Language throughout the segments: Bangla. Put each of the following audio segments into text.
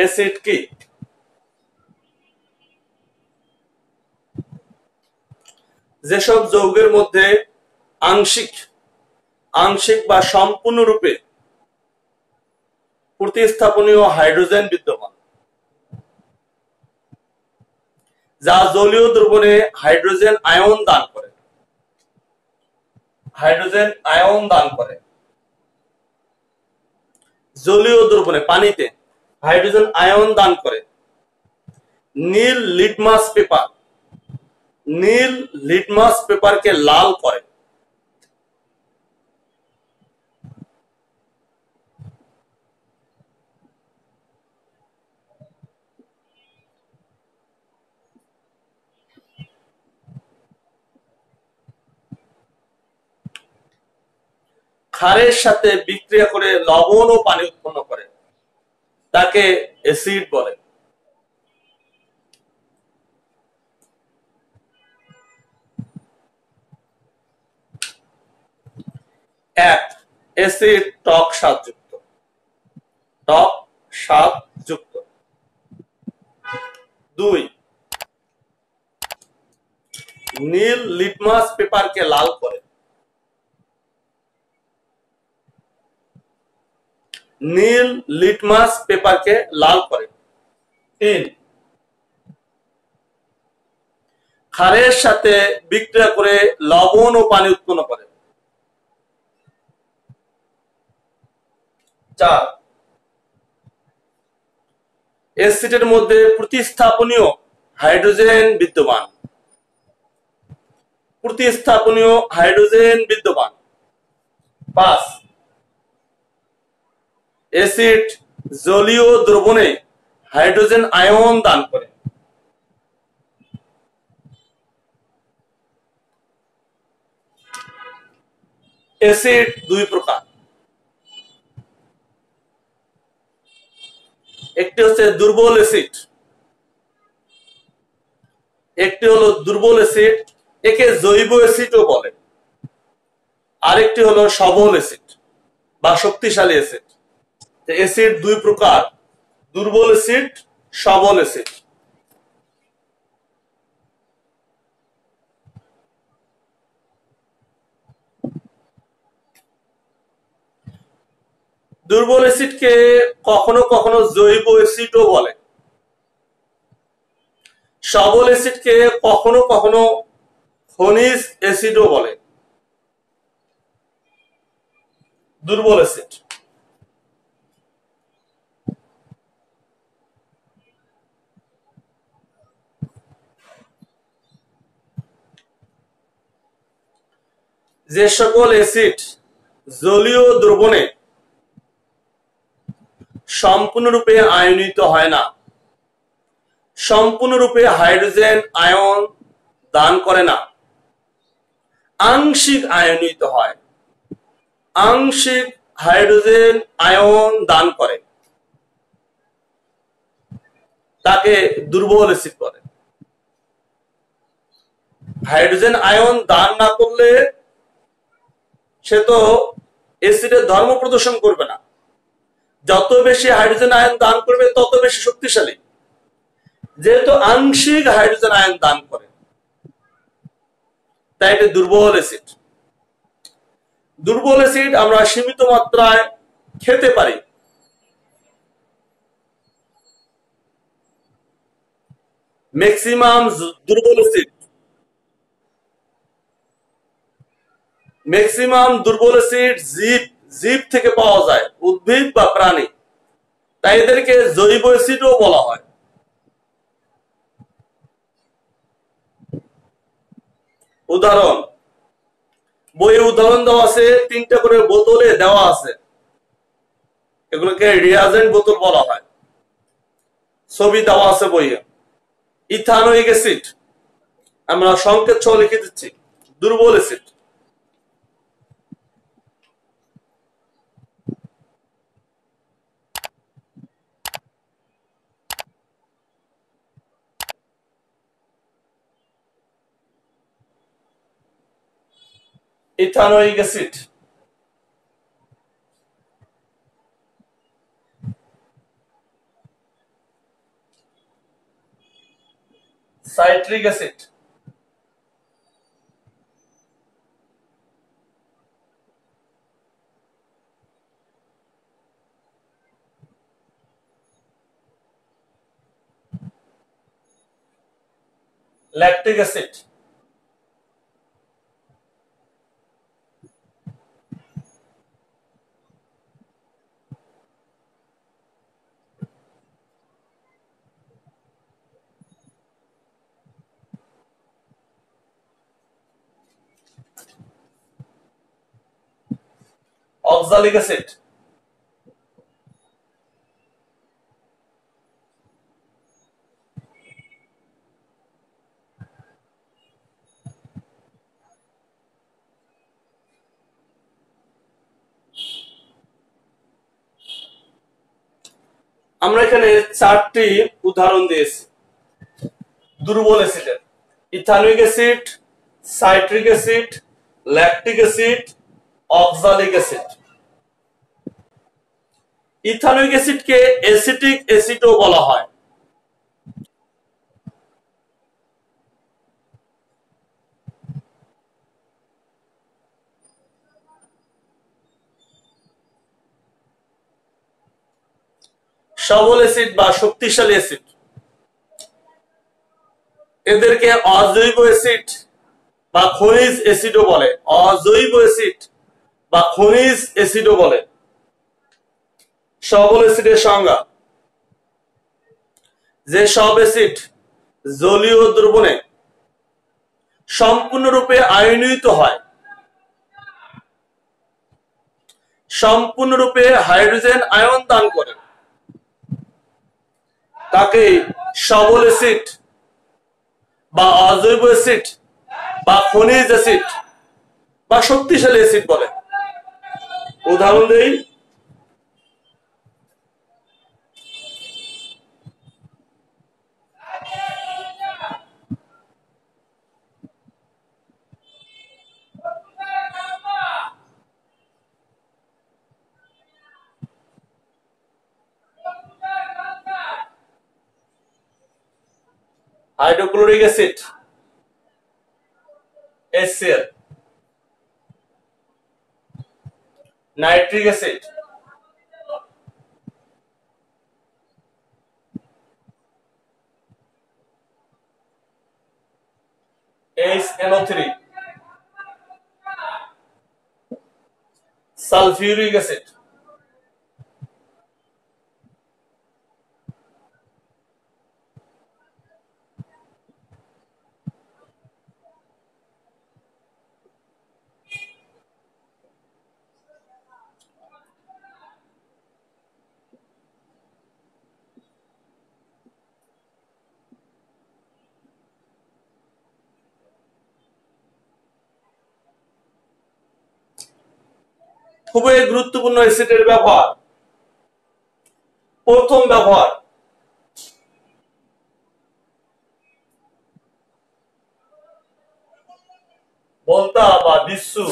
অ্যাসিড কি? যেসব যৌগের মধ্যে আংশিক বা সম্পূর্ণরূপে প্রতিস্থাপনীয় হাইড্রোজেন বিদ্যমান, যা জলীয় দ্রবণে হাইড্রোজেন আয়ন দান করে। জলীয় দ্রবণে পানিতে হাইড্রোজেন আয়ন দান করে। নীল লিটমাস পেপারকে লাল করে। ক্ষারের সাথে বিক্রিয়া করে লবণ ও পানি উৎপন্ন করে, তাকে অ্যাসিড বলে। এক, অ্যাসিড টক স্বাদযুক্ত। দুই, নীল লিটমাস পেপারকে লাল করে। তিন, ক্ষারের সাথে বিক্রিয়া করে লবণ ও পানি উৎপন্ন করে। চার, অ্যাসিডের মধ্যে প্রতিস্থাপনীয় হাইড্রোজেন বিদ্যমান। পাঁচ, অ্যাসিড জলীয় দ্রবণে হাইড্রোজেন আয়ন দান করে। অ্যাসিড দুই প্রকার, একটি হচ্ছে দুর্বল অ্যাসিড, একে জৈব অ্যাসিডও বলে। আরেকটি হলো সবল অ্যাসিড বা শক্তিশালী অ্যাসিড। অ্যাসিড দুই প্রকার, দুর্বল অ্যাসিড, সবল অ্যাসিড। দুর্বল অ্যাসিডকে কখনো কখনো জৈব অ্যাসিডও বলে। সবল অ্যাসিডকে কখনো কখনো খনিজ অ্যাসিডও বলে। দুর্বল অ্যাসিড, যে সকল অ্যাসিড জলীয় দ্রবণে সম্পূর্ণরূপে আয়নিত হয় না, সম্পূর্ণরূপে হাইড্রোজেন আয়ন দান করে না, আংশিক আয়নিত হয়, আংশিক হাইড্রোজেন আয়ন দান করে, তাকে দুর্বল অ্যাসিড বলে। হাইড্রোজেন আয়ন দান না করলে সে তো অ্যাসিডের ধর্ম প্রদর্শন করবে না। যত বেশি হাইড্রোজেন আয়ন দান করবে তত বেশি শক্তিশালী। যেহেতু আংশিক হাইড্রোজেন আয়ন দান করে, তাই এটি দুর্বল অ্যাসিড। দুর্বল অ্যাসিড আমরা সীমিত মাত্রায় খেতে পারি। ম্যাক্সিমাম দুর্বল অ্যাসিড জীব থেকে পাওয়া যায়, উদ্ভিদ বা প্রাণী, তাই এদেরকে জৈব অ্যাসিডও বলা হয়। উদাহরণ, বইয়ে উদাহরণ দেওয়া আছে, 3টা করে বোতলে দেওয়া আছে, এগুলোকে রিয়াজেন্ট বোতল বলা হয়। ছবি দেওয়া আছে বইয়ে। ইথানোয়িক অ্যাসিড, আমরা সংকেত সহ লিখে দিচ্ছি, দুর্বল acid. Ethanoic acid, nitric acid, lactic acid, oxalic acid, আমরা এখানে 4টি উদাহরণ দিয়েছি দুর্বল অ্যাসিডের: ethanoic acid, citric acid, lactic acid, oxalic acid. Ethanoic অ্যাসিডকে অ্যাসিটিক অ্যাসিডও বলা হয়। সবল অ্যাসিড বা শক্তিশালী অ্যাসিড, এদেরকে অজৈব অ্যাসিড বা খনিজ অ্যাসিডও বলে। অজৈব অ্যাসিড বা খনিজ অ্যাসিডও বলে। সবল অ্যাসিডের সংজ্ঞা: যে সব অ্যাসিড জলীয় দ্রবণে সম্পূর্ণরূপে আয়নীত হয়, সম্পূর্ণরূপে হাইড্রোজেন আয়ন দান করে, তাকে সবল অ্যাসিড বা অজৈব অ্যাসিড বা খনিজ অ্যাসিড বা শক্তিশালী অ্যাসিড বলে। উদাহরণ দেই: hydrochloric acid HCl, nitric acid, HNO3, sulphuric acid, খুবই গুরুত্বপূর্ণ অ্যাসিডের ব্যবহার। প্রথম ব্যবহার: বলতা বা বিচ্ছু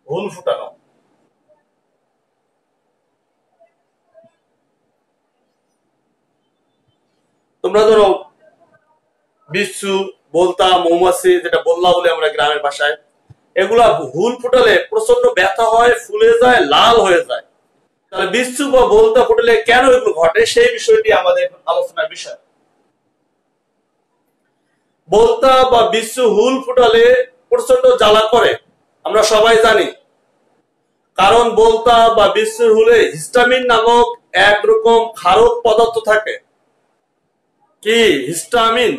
হুল ফুটানো। তোমরা ধরো বিচ্ছু, বলতা, মৌমাছি, যেটা বললা বলে আমরা গ্রামের ভাষায়, এগুলা হুল ফুটালে প্রচন্ড ব্যথা হয়, ফুলে যায়, লাল হয়ে যায়। তাহলে বিচ্ছু বা বলতা ফুটালে কেন এগুলো ঘটে, সেই বিষয়টি আমাদের আলোচনার বিষয়। বলতা বা বিচ্ছু হুল ফুটালে প্রচন্ড জ্বালা করে, আমরা সবাই জানি। কারণ বলতা বা বিচ্ছুর হুলে হিস্টামিন নামক একরকম ক্ষারক পদার্থ থাকে। কি হিস্টামিন?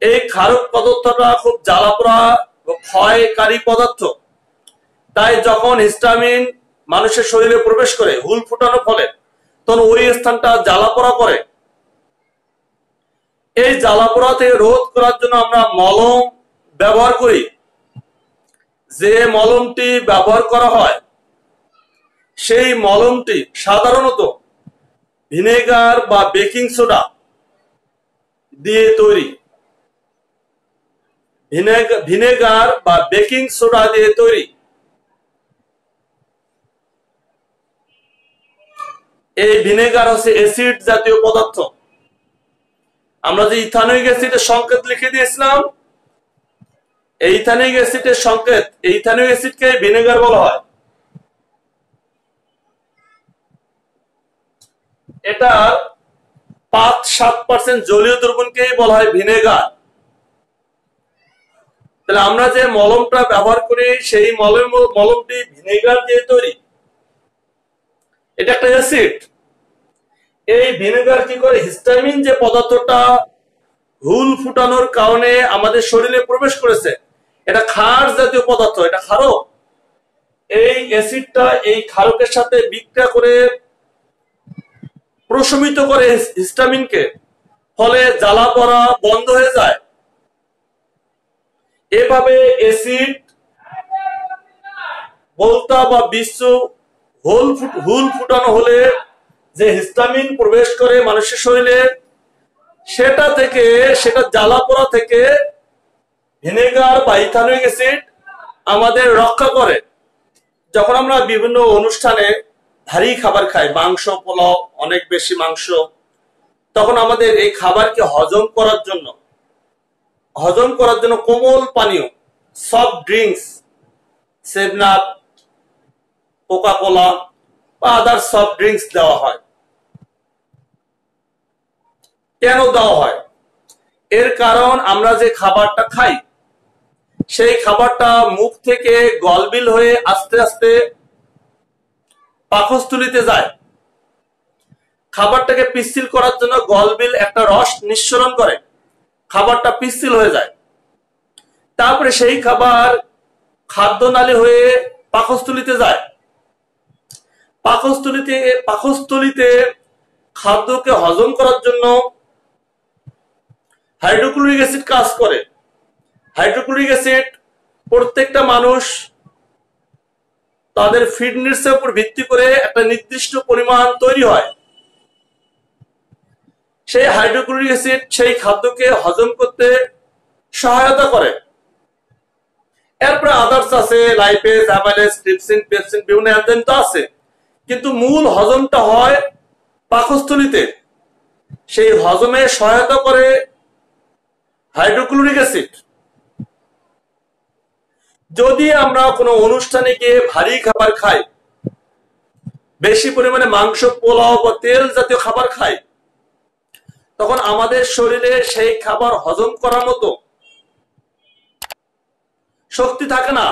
এই ক্ষারক পদার্থটা খুব জ্বালাপোড়া ও ক্ষয়কারী পদার্থ। তাই যখন হিস্টামিন মানুষের শরীরে প্রবেশ করে হুল ফুটানোর ফলে, তখন ওই স্থানটা জ্বালাপোড়া করে। এই জ্বালাপোড়া থেকে রোধ করার জন্য আমরা মলম ব্যবহার করি। যে মলমটি ব্যবহার করা হয় সেই মলমটি সাধারণত ভিনেগার বা বেকিং সোডা দিয়ে তৈরি। ভিনেগার বা বেকিং সোডা দিয়ে তৈরি। এই ভিনেগার হচ্ছে অ্যাসিড জাতীয় পদার্থ। আমরা যে ইথানোয়িক অ্যাসিডের সংকেত লিখে দিয়েছিলাম, এই ইথানোয়িক অ্যাসিডের সংকেত, এই ইথানোয়িক অ্যাসিডকে ভিনেগার বলা হয়। এটা 5-7% জলীয় দ্রবণকেই বলা হয় ভিনেগার। তাহলে আমরা যে মলমটা ব্যবহার করি সেই মলমটি ভিনেগার দিয়ে তৈরি। এটা একটা অ্যাসিড। এই ভিনেগার কি করে, হিস্টামিন যে পদার্থটা হুল ফুটানোর কারণে আমাদের শরীরে প্রবেশ করেছে, এটা ক্ষার জাতীয় পদার্থ, এটা ক্ষারক। এই অ্যাসিডটা এই ক্ষারকের সাথে বিক্রিয়া করে প্রশমিত করে হিস্টামিনকে, ফলে জ্বালা পড়া বন্ধ হয়ে যায়। এভাবে অ্যাসিড বলতা বা বিশ্ব হুল ফুটানো হলে যে হিস্টামিন প্রবেশ করে মানুষের শরীরে, সেটা জ্বালা পোড়া থেকে ভিনেগার বা ইথানোয়িক অ্যাসিড আমাদের রক্ষা করে। যখন আমরা বিভিন্ন অনুষ্ঠানে ভারী খাবার খাই, মাংস পোলাও, অনেক বেশি মাংস, তখন আমাদের এই খাবারকে হজম করার জন্য কোমল পানীয়, soft drinks, 7 Up, Coca Cola বা আদার সফট ড্রিঙ্কস দেওয়া হয়। কেন দেওয়া হয়? এর কারণ আমরা যে খাবারটা খাই, সেই খাবারটা মুখ থেকে গলবিল হয়ে আস্তে আস্তে পাকস্থলীতে যায়। খাবারটাকে পিচ্ছিল করার জন্য গলবিল একটা রস নিঃসরণ করে, খাবারটা পিচ্ছিল হয়ে যায়। তারপরে সেই খাবার খাদ্যনালী হয়ে পাকস্থলীতে যায়। পাকস্থলীতে খাদ্যকে হজম করার জন্য হাইড্রোক্লোরিক অ্যাসিড কাজ করে। হাইড্রোক্লোরিক অ্যাসিড প্রত্যেকটা মানুষ তাদের ফিটনেসের উপর ভিত্তি করে একটা নির্দিষ্ট পরিমাণ তৈরি হয়। সেই হাইড্রোক্লোরিক অ্যাসিড সেই খাদ্যকে হজম করতে সহায়তা করে। এরপরে আদার্স আছে, লাইপেজ, অ্যামাইলেজ, ট্রিপসিন, পেপসিন, বিভিন্ন এনজাইম তো আছে, কিন্তু মূল হজমটা হয় পাকস্থলীতে। সেই হজমে সহায়তা করে হাইড্রোক্লোরিক অ্যাসিড। যদি আমরা কোনো অনুষ্ঠানে গিয়ে ভারী খাবার খাই, বেশি পরিমাণে মাংস, পোলাও বা তেল জাতীয় খাবার খাই, তখন আমাদের শরীরে সেই খাবার হজম করার মতো শক্তি থাকে না।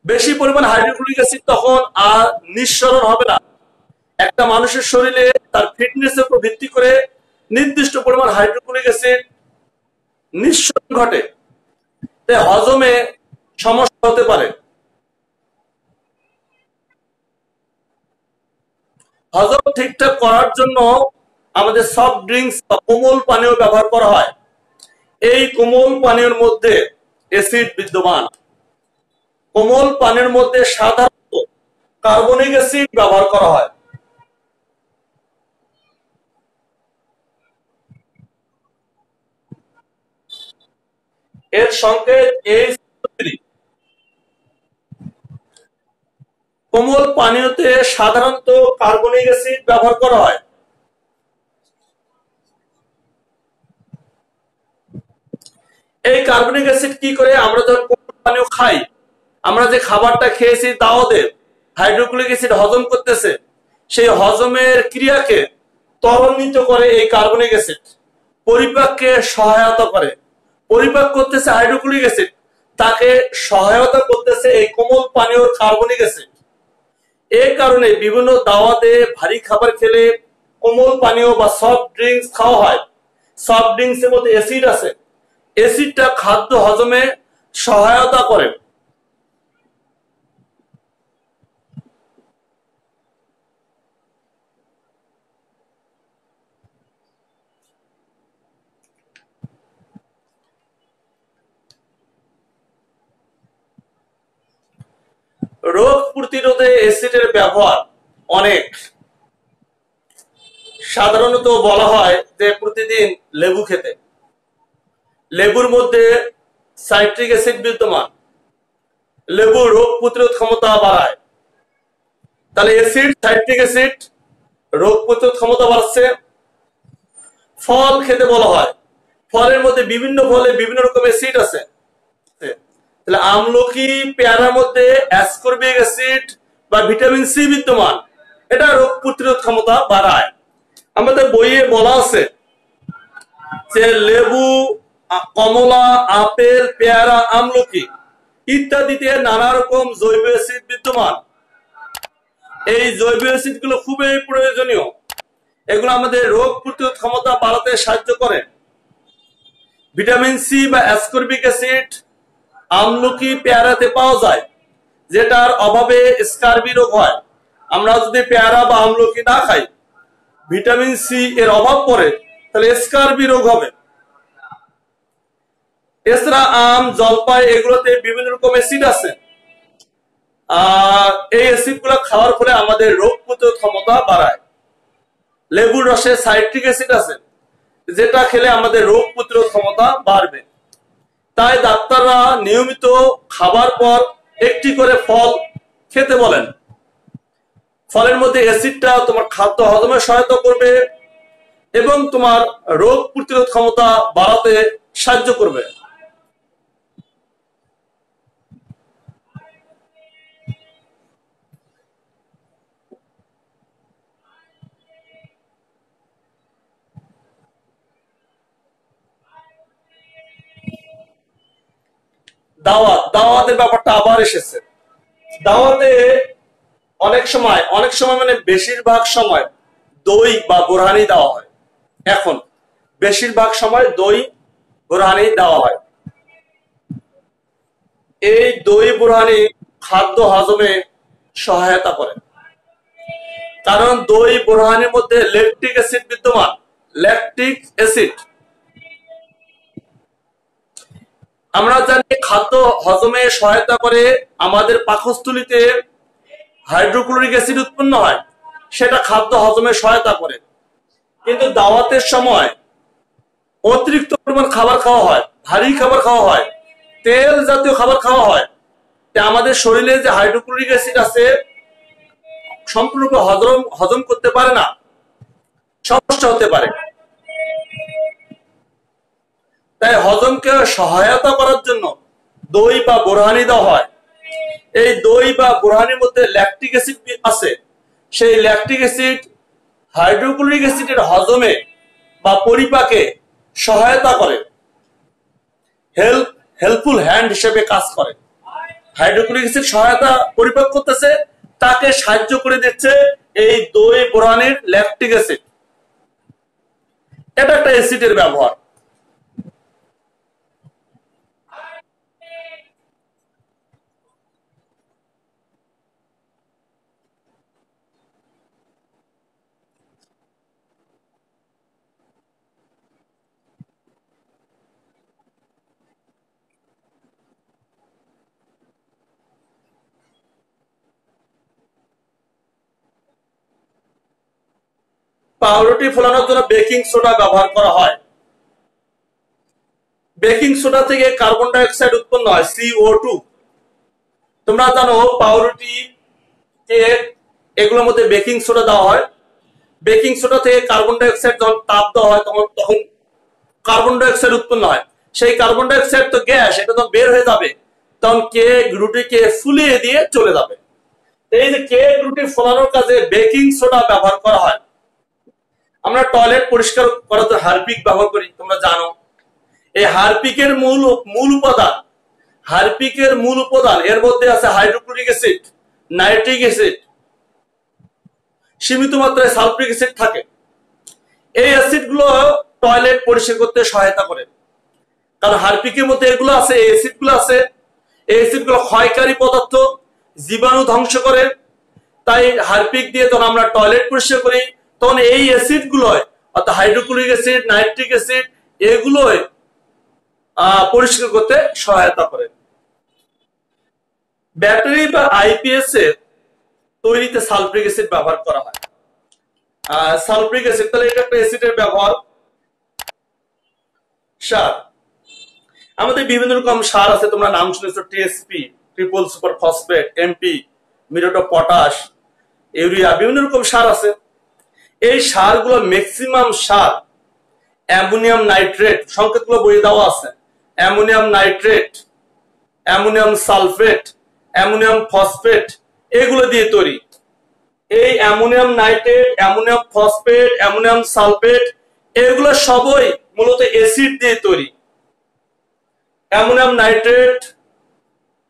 বেশি পরিমাণ হাইড্রোক্লোরিক অ্যাসিড তখন আর নিঃসরণ হবে না। একটা মানুষের শরীরে তার ফিটনেসের উপর ভিত্তি করে নির্দিষ্ট পরিমাণ হাইড্রোক্লোরিক অ্যাসিড নিঃসরণ ঘটে, তাই হজমে সমস্যা হতে পারে। হজম ঠিকঠাক করার জন্য আমাদের সফট ড্রিঙ্কস বা কোমল পানীয় ব্যবহার করা হয়। এই কোমল পানীয়ের মধ্যে অ্যাসিড বিদ্যমান। কোমল পানির মধ্যে সাধারণত কার্বনিক অ্যাসিড ব্যবহার করা হয়। এর সংকেত H3। কোমল পানীয়তে সাধারণত কার্বনিক অ্যাসিড ব্যবহার করা হয়। এই কার্বনিক অ্যাসিড কি করে, আমরা যখন কোমল পানীয় খাই, আমরা যে খাবারটা খেয়েছি তা ওদের হাইড্রোক্লোরিক অ্যাসিড হজম করতেছে, সেই হজমের ক্রিয়াকে ত্বরান্বিত করে এই কার্বনিক অ্যাসিড, পরিপাককে সহায়তা করে। পরিপাক করতেছে হাইড্রোক্লোরিক অ্যাসিড, তাকে সহায়তা করতেছে এই কোমল পানীয় কার্বনিক অ্যাসিড। এই কারণে বিভিন্ন দাওয়াতে ভারী খাবার খেলে কোমল পানীয় বা সফট ড্রিঙ্কস খাওয়া হয়। সফট ড্রিঙ্কস এর মধ্যে অ্যাসিড আছে, অ্যাসিডটা খাদ্য হজমে সহায়তা করে। রোগ প্রতিরোধে অ্যাসিডের ব্যবহার অনেক। সাধারণত বলা হয় যে প্রতিদিন লেবু খেতে। লেবুর মধ্যে সাইট্রিক অ্যাসিড বিদ্যমান, লেবু রোগ প্রতিরোধ ক্ষমতা বাড়ায়। তাহলে অ্যাসিড, সাইট্রিক অ্যাসিড রোগ প্রতিরোধ ক্ষমতা বাড়ছে। ফল খেতে বলা হয়, ফলের মধ্যে বিভিন্ন ফলে বিভিন্ন রকমের অ্যাসিড আছে। তাহলে আমলকি পেয়ারার মধ্যে অ্যাসকর্বিক অ্যাসিড বা ভিটামিন সি বিদ্যমান, এটা রোগ প্রতিরোধ ক্ষমতা বাড়ায়। আমাদের বইয়ে বলা আছে যে লেবু, কমলা, আপেল, পেয়ারা, আমলকি ইত্যাদিতে নানা রকম জৈব অ্যাসিড বিদ্যমান। এই জৈব অ্যাসিড গুলো খুবই প্রয়োজনীয়, এগুলো আমাদের রোগ প্রতিরোধ ক্ষমতা বাড়াতে সাহায্য করে। ভিটামিন সি বা অ্যাসকর্বিক অ্যাসিড আমলকি পেয়ারাতে পাওয়া যায়, যেটার অভাবে স্কারবি রোগ হয়। আমরা যদি পেয়ারা বা আমলকি না খাই, ভিটামিন সি এর অভাব পড়ে, তাহলে স্কারবি রোগ হবে। এছাড়া আম, জলপাই এগুলোতে বিভিন্ন রকম অ্যাসিড আছে। এই অ্যাসিড গুলো খাওয়ার ফলে আমাদের রোগ প্রতিরোধ ক্ষমতা বাড়ায়। লেবুর রসে সাইট্রিক অ্যাসিড আছে, যেটা খেলে আমাদের রোগ প্রতিরোধ ক্ষমতা বাড়বে। তাই ডাক্তাররা নিয়মিত খাবার পর একটি করে ফল খেতে বলেন। ফলের মধ্যে অ্যাসিডটা তোমার খাদ্য হজমে সহায়তা করবে এবং তোমার রোগ প্রতিরোধ ক্ষমতা বাড়াতে সাহায্য করবে। দাওয়াতের ব্যাপারটা আবার এসেছে। দাওয়াতে অনেক সময় মানে বেশিরভাগ সময় দই বা বোরহানি দেওয়া হয়। এখন বেশিরভাগ সময় দই বোরহানি দেওয়া হয়। এই দই বোরহানি খাদ্য হজমে সহায়তা করে, কারণ দই বোরহানির মধ্যে ল্যাকটিক অ্যাসিড বিদ্যমান। ল্যাকটিক অ্যাসিড আমরা জানি খাদ্য হজমে সহায়তা করে। আমাদের পাকস্থলীতে হাইড্রোক্লোরিক অ্যাসিড উৎপন্ন হয়, সেটা খাদ্য হজমে সহায়তা করে। কিন্তু দাওয়াতের সময় অতিরিক্ত পরিমাণ খাবার খাওয়া হয়, ভারী খাবার খাওয়া হয়, তেল জাতীয় খাবার খাওয়া হয়, আমাদের শরীরে যে হাইড্রোক্লোরিক অ্যাসিড আছে সম্পূর্ণ হজম করতে পারে না, সমস্যা হতে পারে। তাই হজমকে সহায়তা করার জন্য দই বা বোরহানি দেওয়া হয়। এই দই বা বোরহানির মধ্যে ল্যাকটিক অ্যাসিড আছে। সেই ল্যাকটিক অ্যাসিড হাইড্রোক্লোরিক অ্যাসিডের হজমে বা পরিপাকে সহায়তা করে, হেল্পফুল হ্যান্ড হিসেবে কাজ করে। হাইড্রোক্লোরিক অ্যাসিড সহায়তা পরিপাক করতেছে, তাকে সাহায্য করে দিচ্ছে এই দই বোরহানির ল্যাকটিক অ্যাসিড। এটা একটা অ্যাসিডের ব্যবহার। পাউরুটি ফোলানোর জন্য বেকিং সোডা ব্যবহার করা হয়। বেকিং সোডা থেকে কার্বন ডাই অক্সাইড উৎপন্ন হয়, CO2। তোমরা জানো পাউরুটি, কেক এগুলোর মধ্যে বেকিং সোডা দেওয়া হয়। বেকিং সোডা থেকে কার্বন ডাই অক্সাইড যখন তাপ দেওয়া হয় তখন কার্বন ডাই অক্সাইড উৎপন্ন হয়। সেই কার্বন ডাই অক্সাইড তো গ্যাস, এটা তো বের হয়ে যাবে, তখন কেক রুটিকে ফুলিয়ে দিয়ে চলে যাবে। এই যে কেক রুটি ফোলানোর কাজে বেকিং সোডা ব্যবহার করা হয়। আমরা টয়লেট পরিষ্কার করার জন্য হারপিক ব্যবহার করি, তোমরা জানো। এই হারপিকের মূল উপাদান এর মধ্যে আছে হাইড্রোক্লোরিক অ্যাসিড, নাইট্রিক অ্যাসিড, সীমিত মাত্রায় সালফিক অ্যাসিড থাকে। এই অ্যাসিড গুলো টয়লেট পরিষ্কার করতে সহায়তা করে, কারণ হারপিকের মধ্যে এগুলো আছে, এই অ্যাসিড গুলো আছে। এই অ্যাসিড গুলো ক্ষয়কারী পদার্থ, জীবাণু ধ্বংস করে। তাই হারপিক দিয়ে যখন আমরা টয়লেট পরিষ্কার করি, তখন এই অ্যাসিড গুলো অর্থাৎ হাইড্রোক্লোরিক অ্যাসিড, নাইট্রিক অ্যাসিড এগুলো পরিষ্কার করতে সহায়তা করে। ব্যাটারি বা আইপিএস এর তৈরিতে সালফিক অ্যাসিড ব্যবহার করা হয়। সালফিক অ্যাসিড, তাহলে এটা একটা অ্যাসিডের ব্যবহার। সার, আমাদের বিভিন্ন রকম সার আছে, তোমরা নাম শুনেছো, TSP, triple super phosphate, MP, muriate of potash, urea, বিভিন্ন রকম সার আছে। এই সারগুলো ম্যাক্সিমাম সার অ্যামোনিয়াম নাইট্রেট, সংকেতগুলো বইয়ে দেওয়া আছে, ammonium nitrate, ammonium sulphate, ammonium phosphate, এগুলো দিয়ে তৈরি। এই ammonium nitrate, ammonium phosphate, ammonium sulphate এগুলো সবই মূলত অ্যাসিড দিয়ে তৈরি। Ammonium nitrate,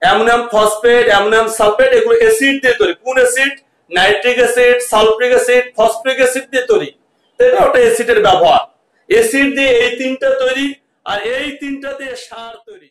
ammonium phosphate, ammonium sulphate এগুলো অ্যাসিড দিয়ে তৈরি। কোন acid? Nitric acid, sulphuric acid, phosphoric acid দিয়ে তৈরি। এটা একটা অ্যাসিডের ব্যবহার। অ্যাসিড দিয়ে এই তিনটা তৈরি, আর এই তিনটা দিয়ে সার তৈরি।